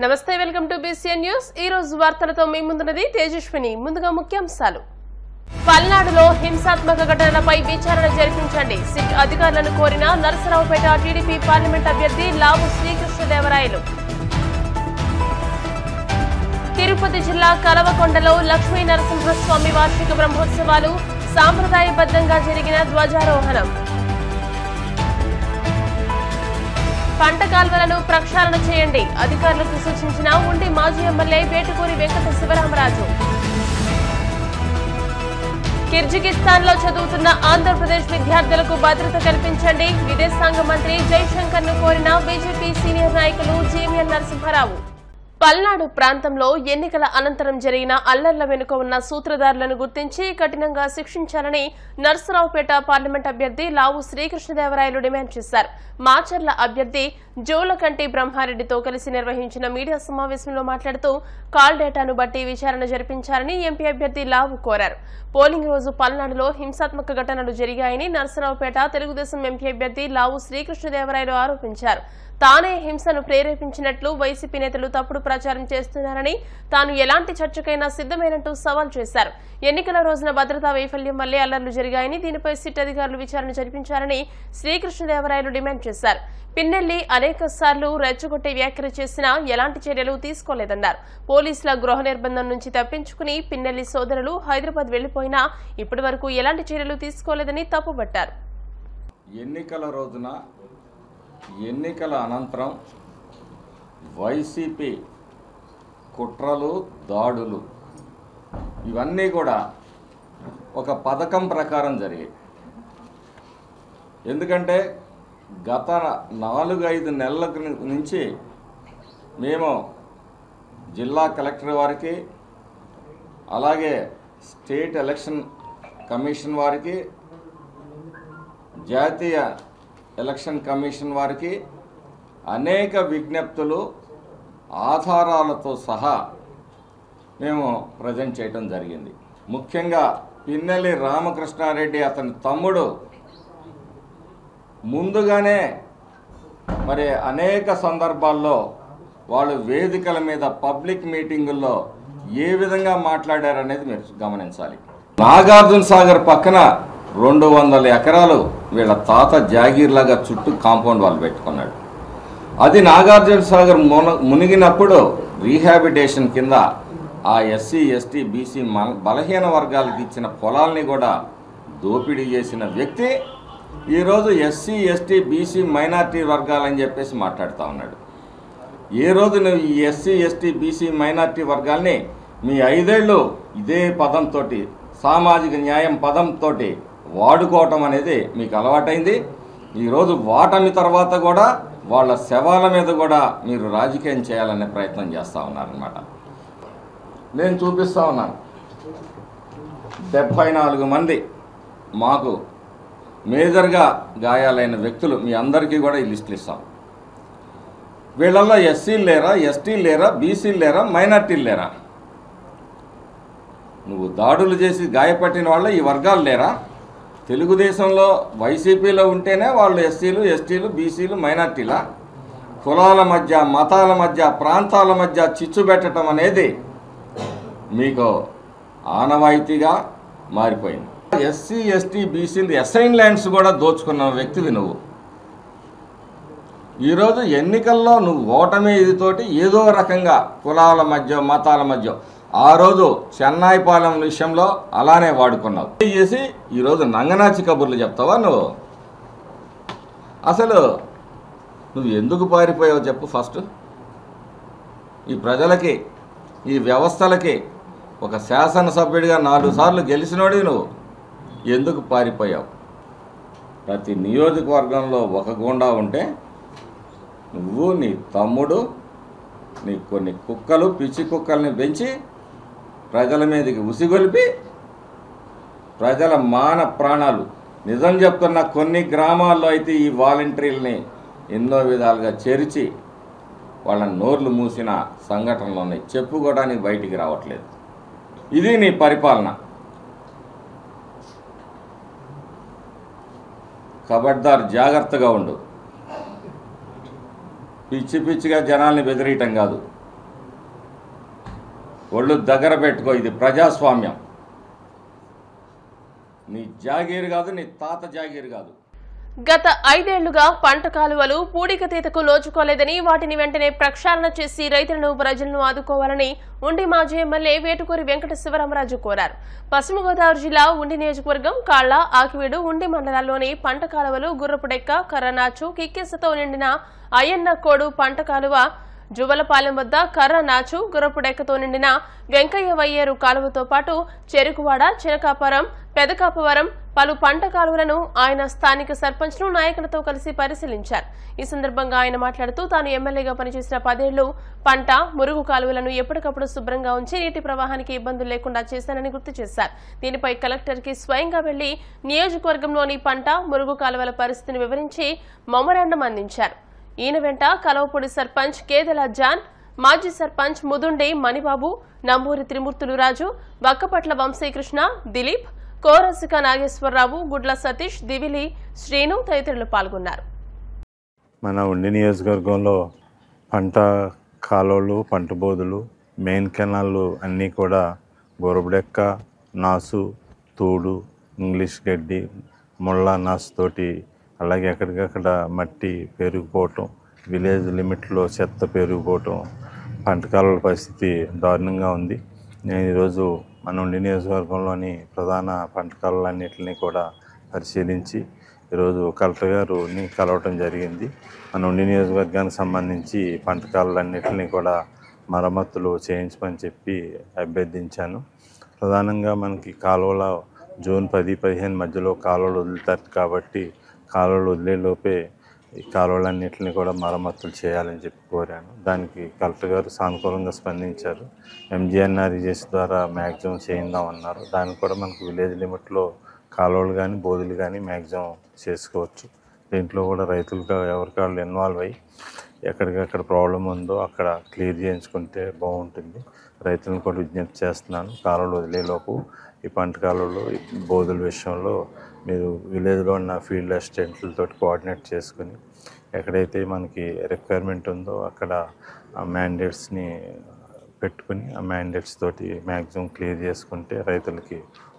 నమస్తే welcome to BCN news. ఈ రోజు వార్తలతో మీ ముందున్నది తేజస్విని। ముందుగా ముఖ్యాంశాలు। పల్నాడులో హింసాత్మక ఘటనలపై విచారణ జరిపించండి। సిట్ అధికారులను కోరిన నరసరావుపేట టీడీపీ పార్లమెంట్ అభ్యర్థి లావు శ్రీకృష్ణదేవరాయలు। తిరుపతి జిల్లా కలవకొండలో లక్ష్మీ నరసింహస్వామి వార్షిక బ్రహ్మోత్సవాలు సాంప్రదాయబద్ధంగా జరిగిన ధ్వజారోహణం। పంట కాల్వలను ప్రక్షాళన చేయండి, అధికారులకు సూచించిన ఉండి మాజీ ఎమ్మెల్యే వేటుకూరి వెంకట శివరామరాజు। కిర్జిగిస్తాన్ లో చదువుతున్న ఆంధ్రప్రదేశ్ విద్యార్థులకు భద్రత కల్పించండి, విదేశాంగ మంత్రి జైశంకర్ ను కోరిన బీజేపీ సీనియర్ నాయకులు జీవీఎల్ నరసింహారావు। పల్నాడు ప్రాంతంలో ఎన్నికల అనంతరం జరిగిన అల్లర్ల వెనుక ఉన్న సూత్రధారులను గుర్తించి కఠినంగా శిక్షించాలని నర్సరావుపేట పార్లమెంట్ అభ్యర్థి లావు శ్రీకృష్ణదేవరాయలు డిమాండ్ చేశారు। మాచర్ల అభ్యర్థి జోలకంటి బ్రహ్మారెడ్డితో కలిసి నిర్వహించిన మీడియా సమావేశంలో మాట్లాడుతూ కాల్ డేటాను బట్టి విచారణ జరిపించాలని ఎంపీ అభ్యర్థి లావు కోరారు। పోలింగ్ రోజు పల్నాడులో హింసాత్మక ఘటనలు జరిగాయని నర్సరావుపేట తెలుగుదేశం ఎంపీ అభ్యర్థి లావు శ్రీకృష్ణదేవరాయలు ఆరోపించారు। తానే హింసను ప్రేరేపించినట్లు వైసీపీ నేతలు తప్పుడు ప్రచారం చేస్తున్నారని, తాను ఎలాంటి చర్చకైనా సిద్దమైనట్టు సవాల్ చేశారు। ఎన్నికల రోజున భద్రతా వైఫల్యం వల్లే అల్లర్లు జరిగాయని, దీనిపై సిట్ అధికారులు విచారణ జరిపించాలని శ్రీకృష్ణదేవరాయలు డిమాండ్ చేశారు। పిన్నెల్లి అనేక సార్లు రెచ్చగొట్టే వ్యాఖ్యలు చేసినా ఎలాంటి చర్యలు తీసుకోలేదన్నారు। పోలీసుల గృహ నిర్బంధం నుంచి తప్పించుకుని పిన్నెల్లి సోదరులు హైదరాబాద్ వెళ్లిపోయినా ఇప్పటి వరకు ఎలాంటి చర్యలు తీసుకోలేదని తప్పుపట్టారు। ఎన్నికల రోజున ఎన్నికల అనంతరం వైసీపీ కుట్రలు దాడులు ఇవన్నీ కూడా ఒక పథకం ప్రకారం జరిగాయి। ఎందుకంటే గత 4-5 నెలల నుంచి మేము జిల్లా కలెక్టర్ వారికి, అలాగే స్టేట్ ఎలక్షన్ కమిషన్ వారికి, జాతీయ ఎలక్షన్ కమిషన్ వారికి అనేక విజ్ఞప్తులు ఆధారాలతో సహా మేము ప్రజెంట్ చేయడం జరిగింది। ముఖ్యంగా పిన్నెల్లి రామకృష్ణారెడ్డి అతని తమ్ముడు ముందుగానే మరి అనేక సందర్భాల్లో వాళ్ళు వేదికల మీద పబ్లిక్ మీటింగుల్లో ఏ విధంగా మాట్లాడారనేది మీరు గమనించాలి। నాగార్జున సాగర్ పక్కన 200 ఎకరాలు వీళ్ళ తాత జాగీర్లాగా చుట్టూ కాంపౌండ్ వాళ్ళు పెట్టుకున్నాడు। అది నాగార్జున సాగర్ మునిగినప్పుడు రీహాబిటేషన్ కింద ఆ ఎస్సీ ఎస్టీ బీసీ బలహీన వర్గాలకు ఇచ్చిన పొలాల్ని కూడా దోపిడీ చేసిన వ్యక్తి ఈరోజు ఎస్సీ ఎస్టీ బీసీ మైనార్టీ వర్గాలని చెప్పేసి మాట్లాడుతూ ఉన్నాడు। ఏ రోజు నువ్వు ఈ ఎస్సీ ఎస్టీ బీసీ మైనార్టీ వర్గాల్ని మీ 5 ఏళ్ళు ఇదే పదంతో సామాజిక న్యాయం పదంతో వాడుకోవటం అనేది మీకు అలవాటైంది। ఈరోజు వాటమి తర్వాత కూడా వాళ్ళ శవాల మీద కూడా మీరు రాజకీయం చేయాలనే ప్రయత్నం చేస్తూ ఉన్నారన్నమాట। నేను చూపిస్తూ ఉన్నాను 74 మంది మాకు మేజర్గా గాయాలైన వ్యక్తులు, మీ అందరికీ కూడా ఈ లిస్టులు ఇస్తాం। వీళ్ళల్లో ఎస్సీలు లేరా, ఎస్టీలు లేరా, బీసీలు లేరా, మైనార్టీలు లేరా? నువ్వు దాడులు చేసి గాయపట్టిన వాళ్ళు ఈ వర్గాలు లేరా? తెలుగుదేశంలో వైసీపీలో ఉంటేనే వాళ్ళు ఎస్సీలు ఎస్టీలు బీసీలు మైనార్టీలా? కులాల మధ్య, మతాల మధ్య, ప్రాంతాల మధ్య చిచ్చు పెట్టడం అనేది మీకు ఆనవాయితీగా మారిపోయింది। ఎస్సీ ఎస్టీ బీసీలు అసైన్ ల్యాండ్స్ కూడా దోచుకున్న వ్యక్తివి నువ్వు। ఈరోజు ఎన్నికల్లో నువ్వు ఓటమి ఇదితోటి ఏదో రకంగా కులాల మధ్య మతాల మధ్య ఆ రోజు చెన్నాయిపాలెం విషయంలో అలానే వాడుకున్నావు చేసి ఈరోజు నంగనాచి కబుర్లు చెప్తావా నువ్వు? అసలు నువ్వు ఎందుకు పారిపోయావు చెప్పు ఫస్ట్। ఈ ప్రజలకి, ఈ వ్యవస్థలకి ఒక శాసనసభ్యుడిగా 4 సార్లు గెలిచినోడి నువ్వు ఎందుకు పారిపోయావు? ప్రతి నియోజకవర్గంలో ఒక గూండా ఉంటే నువ్వు, నీ తమ్ముడు, నీ కొన్ని కుక్కలు, పిచ్చి కుక్కల్ని పెంచి ప్రజల మీదకి ఉసిగొలిపి ప్రజల మాన ప్రాణాలు, నిజం చెప్తున్న కొన్ని గ్రామాల్లో అయితే ఈ వాలంటీర్లని ఎన్నో విధాలుగా చేర్చి వాళ్ళ నోర్లు మూసిన సంఘటనలు ఉన్నాయి, చెప్పుకోవడానికి బయటికి రావట్లేదు। ఇది నీ పరిపాలన। ఖబర్దార్, జాగ్రత్తగా ఉండు। పిచ్చి పిచ్చిగా జనాల్ని బెదిరియటం కాదు, ఒళ్ళు దగ్గర పెట్టుకో, ఇది ప్రజాస్వామ్యం. నీ జాగీరు కాదు, నీ తాత జాగీరు కాదు. గత 5 ఏళ్లుగా పంట కాలువలు పూడికతీతకు నోచుకోలేదని, వాటిని వెంటనే ప్రక్షాళన చేసి రైతులను ప్రజలను ఆదుకోవాలని ఉండి మాజీ ఎమ్మెల్యే వేటుకూరి వెంకట శివరామరాజు కోరారు. పశ్చిమ గోదావరి జిల్లా ఉండి నియోజకవర్గం కాళ్ల, ఆకివీడు, ఉండి మండలాల్లోని పంట కాలువలు గుర్రపుడెక్క, కర్రనాచు, కిక్కెసతో నిండిన అయ్యన్న కోడు పంట కాలువ, జువలపాలెం వద్ద కర్ర నాచు, గుర్రపుడెక్కతో నిండిన వెంకయ్య వయ్యేరు కాలువతో పాటు చెరుకువాడ, చినకాపురం, పెదకాపవరం పలు పంట కాలువలను ఆయన స్థానిక సర్పంచ్లు, నాయకులతో కలిసి పరిశీలించారు. ఈ సందర్భంగా ఆయన మాట్లాడుతూ తాను ఎమ్మెల్యేగా పనిచేసిన 10 ఏళ్లు పంట, మురుగు కాలువలను ఎప్పటికప్పుడు శుభ్రంగా ఉంచి నీటి ప్రవాహానికి ఇబ్బందులు లేకుండా చేశానని గుర్తు చేశారు. దీనిపై కలెక్టర్కి స్వయంగా వెళ్లి నియోజకవర్గంలోని పంట, మురుగు కాలువల పరిస్థితిని వివరించి మెమోరాండం అందించారు. ఈయన వెంట కలవపూడి సర్పంచ్ కేదెల జాన్, మాజీ సర్పంచ్ ముదుండి మణిబాబు, నంబూరి త్రిమూర్తులు రాజు, వక్కపట్ల వంశీకృష్ణ, దిలీప్, కోరసిక నాగేశ్వరరావు, గుడ్ల సతీష్, దివిలి శ్రీను తదితరులు పాల్గొన్నారు. మన ఉండి నియోజకవర్గంలో పంట కాలువలు, పంట బోధులు, మెయిన్ కెనాళ్ళు అన్నీ కూడా గొరబడెక్క, నాసు, తూడు, ఇంగ్లీష్ గడ్డి, ముళ్ళ నాసుతోటి, అలాగే ఎక్కడికక్కడ మట్టి పెరిగిపోవటం, విలేజ్ లిమిట్లో చెత్త పెరిగిపోవటం, పంట కాలువల పరిస్థితి దారుణంగా ఉంది. నేను ఈరోజు మన ఉండి నియోజకవర్గంలోని ప్రధాన పంట కాలువలన్నింటినీ కూడా పరిశీలించి ఈరోజు కలెక్టర్ గారిని కలవటం జరిగింది. మన ఉండి నియోజకవర్గానికి సంబంధించి పంట కాలువలన్నింటినీ కూడా మరమ్మతులు చేయించమని చెప్పి అభ్యర్థించాను. ప్రధానంగా మనకి కాలువల జూన్ 10-15 మధ్యలో కాలువలు వదులుతారు కాబట్టి కాలువలు వదిలేలోపే ఈ కాలువలన్నింటినీ కూడా మరమ్మతులు చేయాలని చెప్పి కోరాను. దానికి కలెక్టర్ గారు సానుకూలంగా స్పందించారు. MGNREGS ద్వారా మ్యాక్సిమం చేయిందామన్నారు. దానికి కూడా మనకు విలేజ్ లిమిట్లో కాలువలు కానీ బోధులు కానీ మ్యాక్సిమం చేసుకోవచ్చు. దీంట్లో కూడా రైతులుగా ఎవరికాళ్ళు ఇన్వాల్వ్ అయ్యి ఎక్కడికక్కడ ప్రాబ్లం ఉందో అక్కడ క్లియర్ చేయించుకుంటే బాగుంటుంది. రైతులను కూడా విజ్ఞప్తి చేస్తున్నాను, కాలువలు వదిలేలోపు ఈ పంట కాలువలు, బోధుల విషయంలో మీరు విలేజ్లో ఉన్న ఫీల్డ్ అసిస్టెంట్లతో కోఆర్డినేట్ చేసుకుని ఎక్కడైతే మనకి రిక్వైర్మెంట్ ఉందో అక్కడ ఆ మ్యాండేట్స్ని పెట్టుకుని ఆ మ్యాండేట్స్ తోటి మ్యాక్సిమం క్లియర్ చేసుకుంటే రైతులకి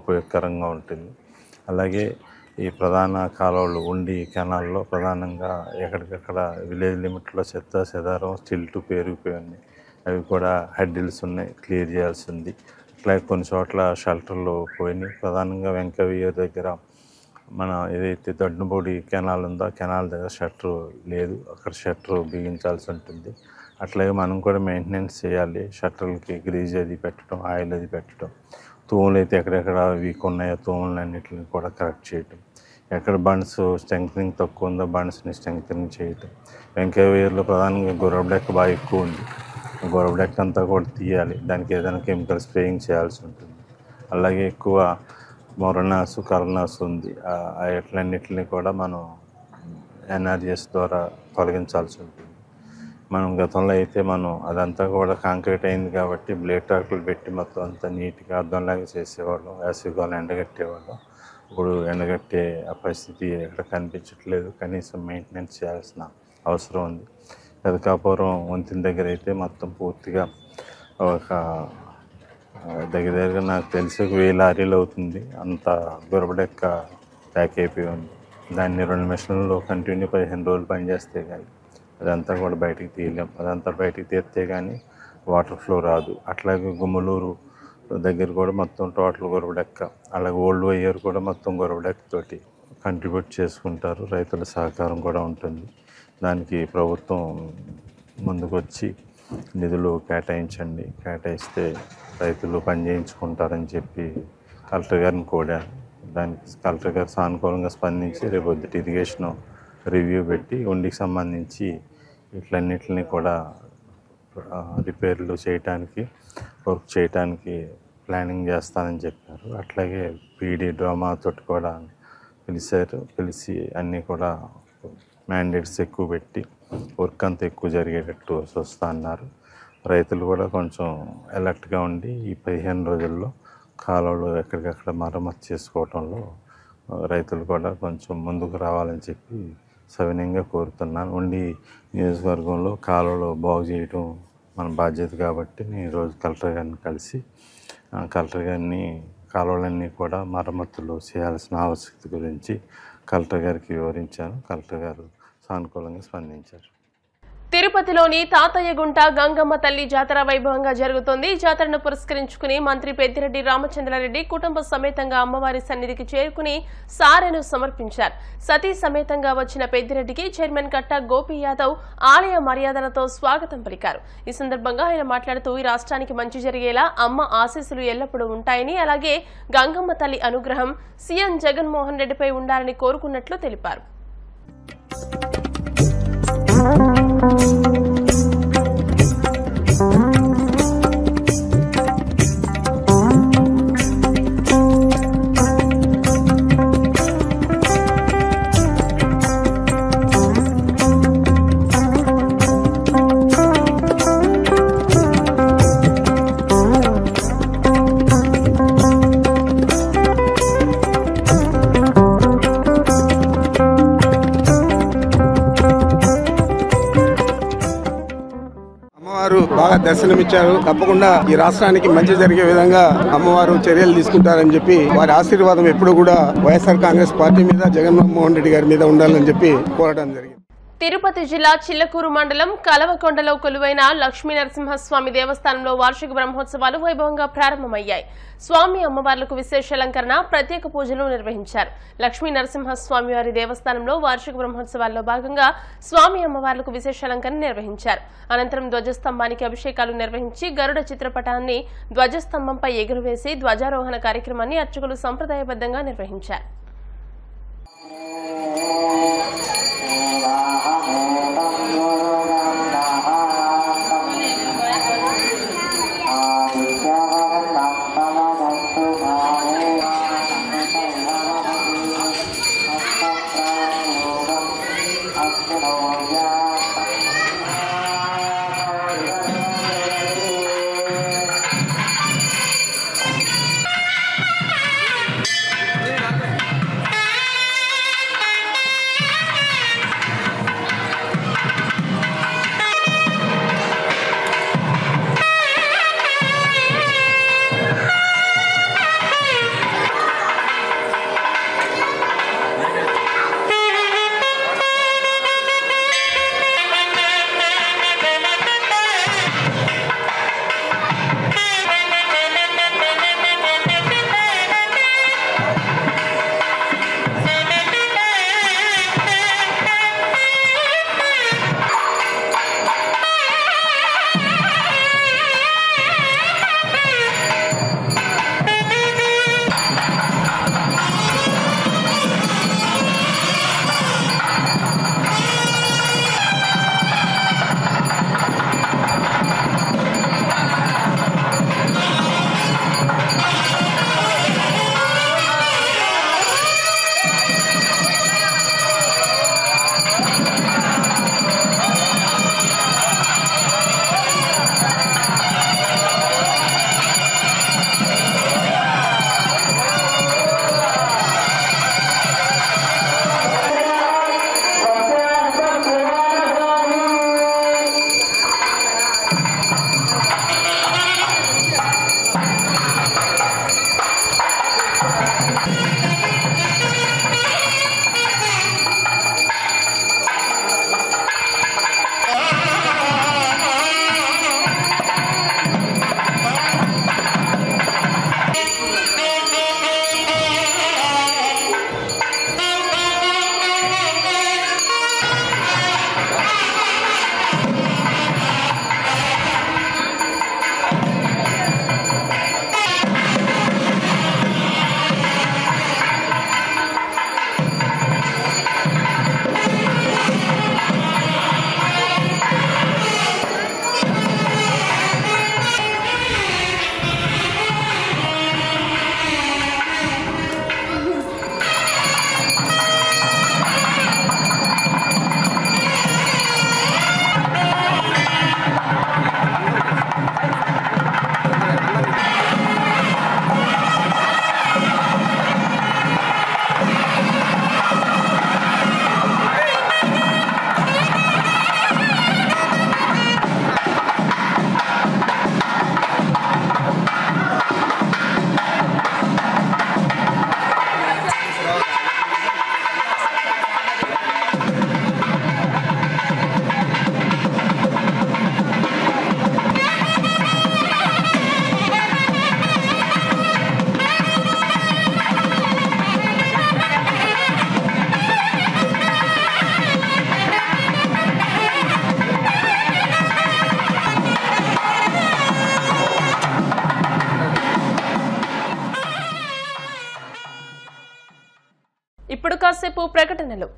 ఉపయోగకరంగా ఉంటుంది. అలాగే ఈ ప్రధాన కాలువలు ఉండి కెనాల్లో ప్రధానంగా ఎక్కడికక్కడ విలేజ్ లిమిట్లో చెత్త చెదారం స్టిల్టు పెరిగిపోయింది. అవి కూడా హెడ్డిల్స్ ఉన్నాయి, క్లియర్ చేయాల్సి ఉంది. అట్లాగే కొన్ని చోట్ల షెల్టర్లు పోయినాయి. ప్రధానంగా వెంకయ్య దగ్గర మన ఏదైతే దొడ్డనపూడి కెనాల్ ఉందో ఆ కెనాల్ దగ్గర షట్టర్ లేదు, అక్కడ షట్టర్ బిగించాల్సి ఉంటుంది. అట్లాగే మనం కూడా మెయింటెనెన్స్ చేయాలి. షట్టర్లకి గ్రీజ్ అది పెట్టడం, ఆయిల్ అది పెట్టడం, తూములు అయితే ఎక్కడెక్కడ వీక్ ఉన్నాయో తూములన్నింటిని కూడా కరెక్ట్ చేయటం, ఎక్కడ బండ్స్ స్ట్రెంగ్త్నింగ్ తక్కువ ఉందో బండ్స్ని స్ట్రెంగ్త్నింగ్ చేయటం. వెంకయ్యలో ప్రధానంగా గొరబడెక్క బాగా ఎక్కువ ఉంది. గొరబడెక్క అంతా కూడా తీయాలి, దానికి ఏదైనా కెమికల్ స్ప్రేయింగ్ చేయాల్సి ఉంటుంది. అలాగే ఎక్కువ మొరనాసు, కర్రనాసు ఉంది. ఎట్లన్నిటిని కూడా మనం NRGS ద్వారా తొలగించాల్సి ఉంటుంది. మనం గతంలో అయితే మనం అదంతా కూడా కాంక్రీట్ అయింది కాబట్టి బ్లేడ్ ట్రాక్టర్లు పెట్టి మొత్తం అంతా నీట్గా అర్థంలాగా చేసేవాళ్ళం, వేసవికాలం ఎండగట్టేవాళ్ళం. ఇప్పుడు ఎండగట్టే ఆ పరిస్థితి ఎక్కడ కనిపించట్లేదు. కనీసం మెయింటెనెన్స్ చేయాల్సిన అవసరం ఉంది. పెదకాపురం వంతెన దగ్గర అయితే మొత్తం పూర్తిగా ఒక దగ్గరగా నాకు తెలిసి 1000 లారీలు అవుతుంది, అంత గొరబడెక్క ప్యాక్ అయిపోయి ఉంది. దాన్ని 2 మిషన్లు కంటిన్యూ 15 రోజులు పనిచేస్తే కానీ అదంతా కూడా బయటికి తీయలేం. అదంతా బయటికి తీస్తే కానీ వాటర్ ఫ్లో రాదు. అట్లాగే గుమ్మలూరు దగ్గర కూడా మొత్తం టోటల్ గొరబడెక్క, అలాగే ఓల్డ్ వయ్యర్ కూడా మొత్తం గొరబడెక్కతోటి కంట్రిబ్యూట్ చేసుకుంటారు. రైతుల సహకారం కూడా ఉంటుంది. దానికి ప్రభుత్వం ముందుకొచ్చి నిధులు కేటాయించండి, కేటాయిస్తే రైతులు పని చేయించుకుంటారని చెప్పి కలెక్టర్ గారిని కోరాను. దానికి కలెక్టర్ గారు సానుకూలంగా స్పందించి రేపు ఇరిగేషన్ రివ్యూ పెట్టి ఉండికి సంబంధించి వీటన్నిటిని కూడా రిపేర్లు చేయటానికి, వర్క్ చేయటానికి ప్లానింగ్ చేస్తానని చెప్పారు. అట్లాగే PD డ్రామాతో కూడా పిలిచి అన్నీ కూడా మ్యాండేట్స్ ఎక్కువ పెట్టి వర్క్ అంతా ఎక్కువ జరిగేటట్టు చూస్తా అన్నారు. రైతులు కూడా కొంచెం అలర్ట్గా ఉండి ఈ 15 రోజుల్లో కాలువలు ఎక్కడికక్కడ మరమ్మతు చేసుకోవటంలో రైతులు కూడా కొంచెం ముందుకు రావాలని చెప్పి సవినయంగా కోరుతున్నాను. ఉండి నియోజకవర్గంలో కాలువలు బాగు చేయటం మన బాధ్యత కాబట్టి నేను ఈరోజు కలెక్టర్ గారిని కలిసి కలెక్టర్ గారిని కాలువలన్నీ కూడా మరమ్మతులు చేయాల్సిన ఆవశ్యకత గురించి కలెక్టర్ గారికి వివరించాను. కలెక్టర్ గారు సానుకూలంగా స్పందించారు. తిరుపతిలోని తాతయ్యగుంట గంగమ్మ తల్లి జాతర వైభవంగా జరుగుతోంది. జాతరను పురస్కరించుకుని మంత్రి పెద్దిరెడ్డి రామచంద్రారెడ్డి కుటుంబ సమేతంగా అమ్మవారి సన్నిధికి చేరుకుని సారెను సమర్పించారు. సతీ సమేతంగా వచ్చిన పెద్దిరెడ్డికి చైర్మన్ కట్ట గోపి యాదవ్ ఆలయ మర్యాదలతో స్వాగతం పలికారు. ఈ సందర్భంగా ఆయన మాట్లాడుతూ ఈ రాష్ట్రానికి మంచి జరిగేలా అమ్మ ఆశీస్సులు ఎల్లప్పుడూ ఉంటాయని, అలాగే గంగమ్మ తల్లి అనుగ్రహం సీఎం జగన్మోహన్ రెడ్డిపై ఉండాలని కోరుకున్నట్లు తెలిపారు. బాగా దర్శనమిచ్చారు. తప్పకుండా ఈ రాష్ట్రానికి మంచి జరిగే విధంగా అమ్మవారు చర్యలు తీసుకుంటారని చెప్పి వారి ఆశీర్వాదం ఎప్పుడు కూడా వైఎస్ఆర్ కాంగ్రెస్ పార్టీ మీద, జగన్మోహన్ రెడ్డి గారి మీద ఉండాలని చెప్పి కోరడం జరిగింది. తిరుపతి జిల్లా చిల్లకూరు మండలం కలవకొండలో కొలువైన లక్ష్మీ నరసింహస్వామి దేవస్థానంలో వార్షిక బ్రహ్మోత్సవాలు వైభవంగా ప్రారంభమయ్యాయి. స్వామి అమ్మవార్లకు విశేష అలంకరణ, ప్రత్యేక పూజలు నిర్వహించారు. లక్ష్మీ నరసింహస్వామి వారి దేవస్థానంలో వార్షిక బ్రహ్మోత్సవాల్లో భాగంగా స్వామి అమ్మవార్లకు విశేష అలంకరణ నిర్వహించారు. అనంతరం ధ్వజస్తంభానికి అభిషేకాలు నిర్వహించి గరుడ చిత్రపటాన్ని ధ్వజస్తంభంపై ఎగురవేసి ధ్వజారోహణ కార్యక్రమాన్ని అర్చకులు సంప్రదాయబద్ధంగా నిర్వహించారు. కాసేపు ప్రకటనలు.